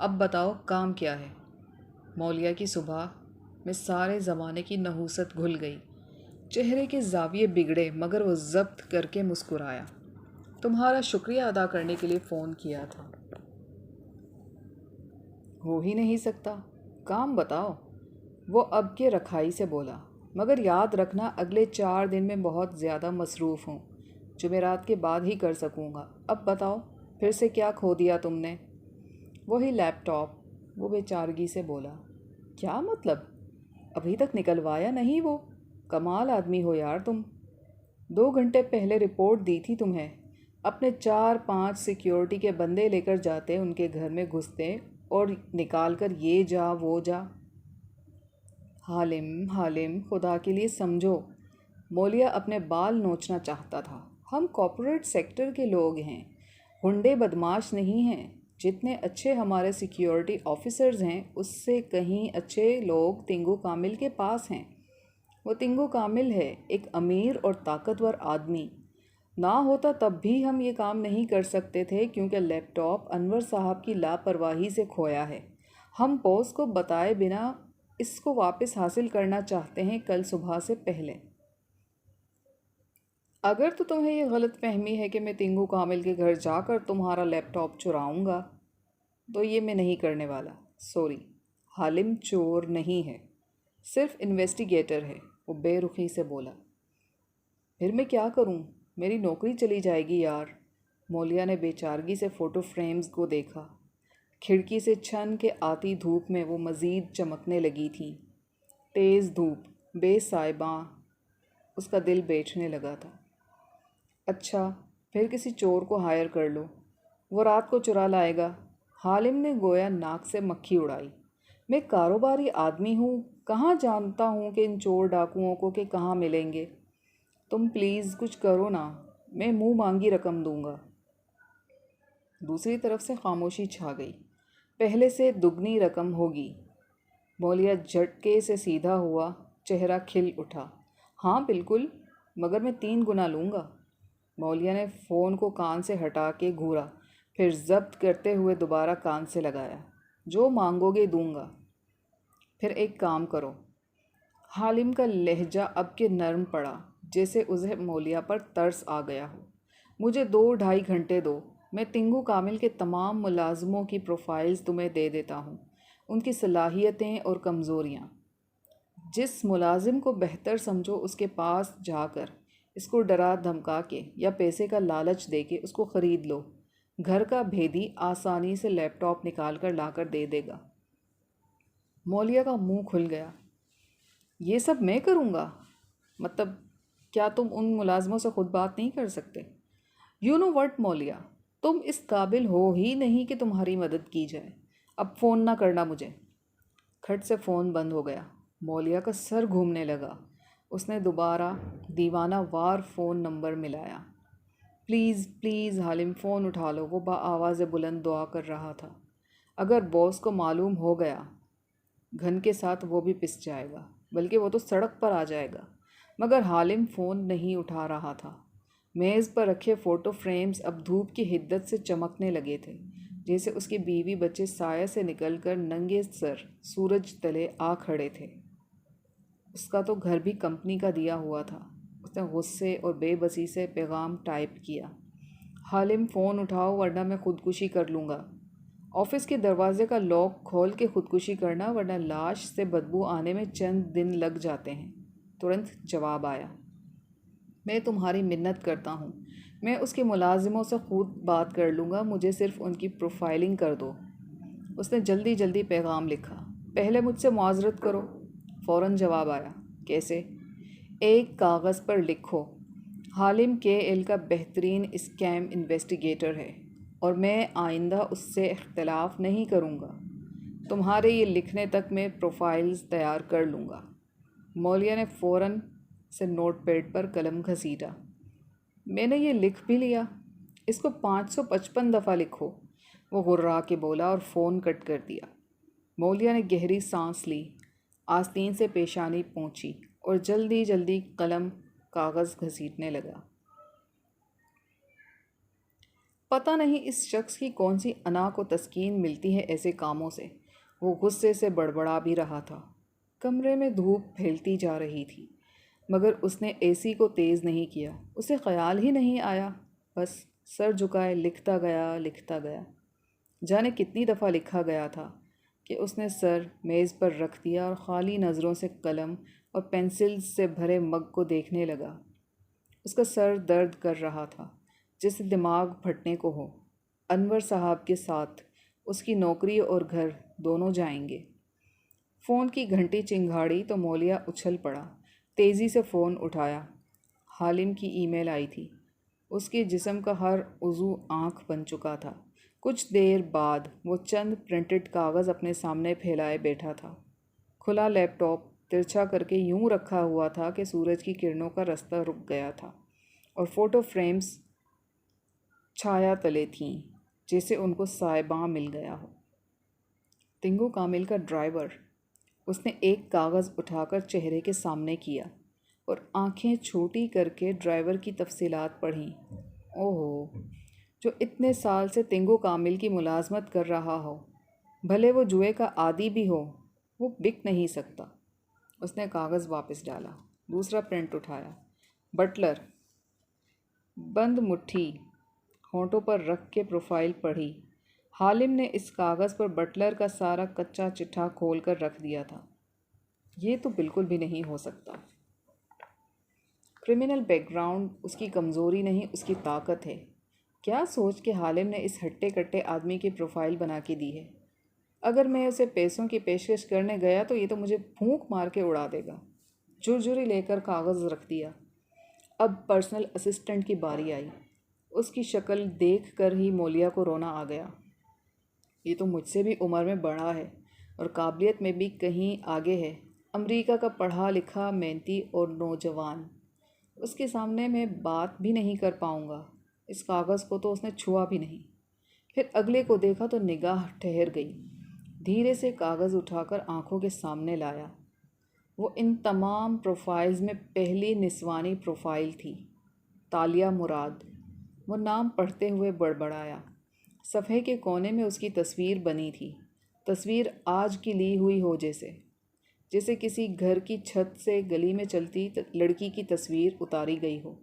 اب بتاؤ کام کیا ہے؟ مولیا کی صبح میں سارے زمانے کی نحوست گھل گئی۔ چہرے کے زاویے بگڑے مگر وہ ضبط کر کے مسکرایا۔ تمہارا شکریہ ادا کرنے کے لیے فون کیا تھا۔ ہو ہی نہیں سکتا، کام بتاؤ، وہ اب کے رکھائی سے بولا۔ مگر یاد رکھنا اگلے 4 دن میں بہت زیادہ مصروف ہوں، جمعرات کے بعد ہی کر سکوں گا۔ اب بتاؤ پھر سے کیا کھو دیا تم نے؟ وہی لیپ ٹاپ، وہ بے چارگی سے بولا۔ کیا مطلب؟ ابھی تک نکلوایا نہیں وہ؟ کمال آدمی ہو یار تم۔ 2 گھنٹے پہلے رپورٹ دی تھی تمہیں۔ اپنے 4-5 سیکیورٹی کے بندے لے کر جاتے، ان کے گھر میں گھستے اور نکال کر یہ جا وہ جا۔ حالم خدا کے لیے سمجھو۔ مولیا اپنے بال نوچنا چاہتا تھا۔ ہم کارپوریٹ سیکٹر کے لوگ ہیں، ہنڈے بدماش نہیں ہیں۔ جتنے اچھے ہمارے سیکیورٹی آفیسرز ہیں اس سے کہیں اچھے لوگ تنگو کامل کے پاس ہیں۔ وہ تنگو کامل ہے، ایک امیر اور طاقتور آدمی۔ نہ ہوتا تب بھی ہم یہ کام نہیں کر سکتے تھے کیونکہ لیپ ٹاپ انور صاحب کی لاپرواہی سے کھویا ہے۔ ہم باس کو بتائے بنا اس کو واپس حاصل کرنا چاہتے ہیں کل صبح سے پہلے۔ اگر تو تمہیں یہ غلط فہمی ہے کہ میں تنگو کامل کے گھر جا کر تمہارا لیپ ٹاپ چراؤں گا تو یہ میں نہیں کرنے والا۔ سوری، حالم چور نہیں ہے، صرف انویسٹیگیٹر ہے، وہ بے رخی سے بولا۔ پھر میں کیا کروں؟ میری نوکری چلی جائے گی یار۔ مولیا نے بے چارگی سے فوٹو فریمز کو دیکھا۔ کھڑکی سے چھن کے آتی دھوپ میں وہ مزید چمکنے لگی تھیں۔ تیز دھوپ، بے سائباں، اس کا دل بیٹھنے لگا تھا۔ اچھا، پھر کسی چور کو ہائر کر لو، وہ رات کو چرا لائے گا۔ حالم نے گویا ناک سے مکھی اڑائی۔ میں کاروباری آدمی ہوں، کہاں جانتا ہوں کہ ان چور ڈاکوؤں کو کہ کہاں ملیں گے۔ تم پلیز کچھ کرو نا، میں منہ مانگی رقم دوں گا۔ دوسری طرف سے خاموشی چھا گئی۔ پہلے سے دگنی رقم ہوگی۔ مولیا جھٹکے سے سیدھا ہوا، چہرہ کھل اٹھا۔ ہاں بالکل، مگر میں 3 گنا لوں گا۔ مولیا نے فون کو کان سے ہٹا کے گھورا، پھر ضبط کرتے ہوئے دوبارہ کان سے لگایا۔ جو مانگو گے دوں گا۔ پھر ایک کام کرو۔ حالم کا لہجہ اب کے نرم پڑا، جیسے اسے مولیا پر ترس آ گیا ہو۔ مجھے 2-2.5 گھنٹے دو، میں تنگو کامل کے تمام ملازموں کی پروفائلز تمہیں دے دیتا ہوں، ان کی صلاحیتیں اور کمزوریاں۔ جس ملازم کو بہتر سمجھو اس کے پاس جا کر اس کو ڈرا دھمکا کے یا پیسے کا لالچ دے کے اس کو خرید لو۔ گھر کا بھیدی آسانی سے لیپ ٹاپ نکال کر لا کر دے دے گا۔ مولیا کا منہ کھل گیا۔ یہ سب میں کروں گا؟ مطلب کیا تم ان ملازموں سے خود بات نہیں کر سکتے؟ یو نو وٹ مولیا، تم اس قابل ہو ہی نہیں کہ تمہاری مدد کی جائے۔ اب فون نہ کرنا مجھے۔ کھٹ سے فون بند ہو گیا۔ مولیا کا سر گھومنے لگا۔ اس نے دوبارہ دیوانہ وار فون نمبر ملایا۔ پلیز پلیز حالم فون اٹھا لو، وہ آواز بلند دعا کر رہا تھا۔ اگر باس کو معلوم ہو گیا، گھن کے ساتھ وہ بھی پس جائے گا، بلکہ وہ تو سڑک پر آ جائے گا۔ مگر حالم فون نہیں اٹھا رہا تھا۔ میز پر رکھے فوٹو فریمز اب دھوپ کی حدت سے چمکنے لگے تھے، جیسے اس کے بیوی بچے سایہ سے نکل کر ننگے سر سورج تلے آ کھڑے تھے۔ اس کا تو گھر بھی کمپنی کا دیا ہوا تھا۔ اس نے غصے اور بے بسی سے پیغام ٹائپ کیا۔ حالم فون اٹھاؤ ورنہ میں خودکشی کر لوں گا۔ آفس کے دروازے کا لاک کھول کے خودکشی کرنا، ورنہ لاش سے بدبو آنے میں چند دن لگ جاتے ہیں۔ ترنت جواب آیا۔ میں تمہاری منت کرتا ہوں، میں اس کے ملازموں سے خود بات کر لوں گا، مجھے صرف ان کی پروفائلنگ کر دو۔ اس نے جلدی جلدی پیغام لکھا۔ پہلے مجھ سے معذرت کرو۔ فوراً جواب آیا۔ کیسے؟ ایک کاغذ پر لکھو، حالم KL کا بہترین اسکیم انویسٹیگیٹر ہے اور میں آئندہ اس سے اختلاف نہیں کروں گا۔ تمہارے یہ لکھنے تک میں پروفائلز تیار کر لوں گا۔ مولیا نے فوراً سے نوٹ پیڈ پر قلم گھسیٹا۔ میں نے یہ لکھ بھی لیا، اس کو 555 دفعہ لکھو، وہ غرا کے بولا اور فون کٹ کر دیا۔ مولیا نے گہری سانس لی، آستین سے پیشانی پونچھی اور جلدی جلدی قلم کاغذ گھسیٹنے لگا۔ پتہ نہیں اس شخص کی کون سی انا کو تسکین ملتی ہے ایسے کاموں سے۔ وہ غصے سے بڑبڑا بھی رہا تھا۔ کمرے میں دھوپ پھیلتی جا رہی تھی، مگر اس نے اے سی کو تیز نہیں کیا۔ اسے خیال ہی نہیں آیا، بس سر جھکائے لکھتا گیا۔ جانے کتنی دفعہ لکھا گیا تھا کہ اس نے سر میز پر رکھ دیا اور خالی نظروں سے قلم اور پینسلز سے بھرے مگ کو دیکھنے لگا۔ اس کا سر درد کر رہا تھا جیسے دماغ پھٹنے کو ہو۔ انور صاحب کے ساتھ اس کی نوکری اور گھر دونوں جائیں گے۔ فون کی گھنٹی چنگھاڑی تو مولیا اچھل پڑا۔ تیزی سے فون اٹھایا۔ حالم کی ای میل آئی تھی۔ اس کے جسم کا ہر عضو آنکھ بن چکا تھا۔ کچھ دیر بعد وہ چند پرنٹڈ کاغذ اپنے سامنے پھیلائے بیٹھا تھا۔ کھلا لیپ ٹاپ ترچھا کر کے یوں رکھا ہوا تھا کہ سورج کی کرنوں کا رستہ رک گیا تھا، اور فوٹو فریمز چھایا تلے تھیں جیسے ان کو سائباں مل گیا ہو۔ تنگو کامل کا ڈرائیور۔ اس نے ایک کاغذ اٹھا کر چہرے کے سامنے کیا اور آنکھیں چھوٹی کر کے ڈرائیور کی تفصیلات پڑھیں۔ اوہو، جو اتنے سال سے تنگو کامل کی ملازمت کر رہا ہو، بھلے وہ جوئے کا عادی بھی ہو، وہ بک نہیں سکتا۔ اس نے کاغذ واپس ڈالا، دوسرا پرنٹ اٹھایا۔ بٹلر، بند مٹھی ہونٹوں پر رکھ کے پروفائل پڑھی۔ حالم نے اس کاغذ پر بٹلر کا سارا کچا چٹھا کھول کر رکھ دیا تھا۔ یہ تو بالکل بھی نہیں ہو سکتا۔ کرمنل بیک گراؤنڈ اس کی کمزوری نہیں، اس کی طاقت ہے۔ کیا سوچ کے حالم نے اس ہٹے کٹے آدمی کی پروفائل بنا کے دی ہے؟ اگر میں اسے پیسوں کی پیشکش کرنے گیا تو یہ تو مجھے پھونک مار کے اڑا دے گا۔ جھرجھری لے کر کاغذ رکھ دیا۔ اب پرسنل اسسٹنٹ کی باری آئی۔ اس کی شکل دیکھ کر ہی مولیا کو رونا آ گیا۔ یہ تو مجھ سے بھی عمر میں بڑا ہے اور قابلیت میں بھی کہیں آگے ہے۔ امریکہ کا پڑھا لکھا محنتی اور نوجوان۔ اس کے سامنے میں بات بھی نہیں کر پاؤں گا۔ اس کاغذ کو تو اس نے چھوا بھی نہیں۔ پھر اگلے کو دیکھا تو نگاہ ٹھہر گئی۔ دھیرے سے کاغذ اٹھا کر آنکھوں کے سامنے لایا۔ وہ ان تمام پروفائلز میں پہلی نسوانی پروفائل تھی، تالیہ مراد۔ وہ نام پڑھتے ہوئے بڑبڑایا۔ صفحے کے کونے میں اس کی تصویر بنی تھی، تصویر آج کی لی ہوئی ہو، جیسے کسی گھر کی چھت سے گلی میں چلتی لڑکی کی تصویر اتاری گئی ہو۔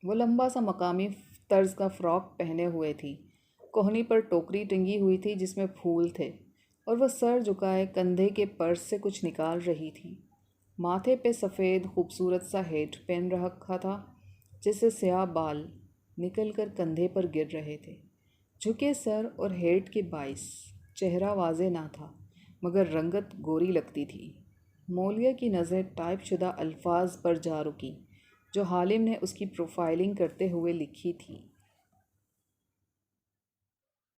وہ لمبا سا مقامی طرز کا فراک پہنے ہوئے تھی۔ کوہنی پر ٹوکری ٹنگی ہوئی تھی جس میں پھول تھے، اور وہ سر جھکائے کندھے کے پرس سے کچھ نکال رہی تھی۔ ماتھے پہ سفید خوبصورت سا ہیٹ پہن رکھا تھا جس سے سیاہ بال نکل کر کندھے پر گر رہے تھے۔ جھکے سر اور ہیٹ کے باعث چہرہ واضح نہ تھا، مگر رنگت گوری لگتی تھی۔ مولیا کی نظریں ٹائپ شدہ الفاظ پر جا رکیں جو حالم نے اس کی پروفائلنگ کرتے ہوئے لکھی تھی۔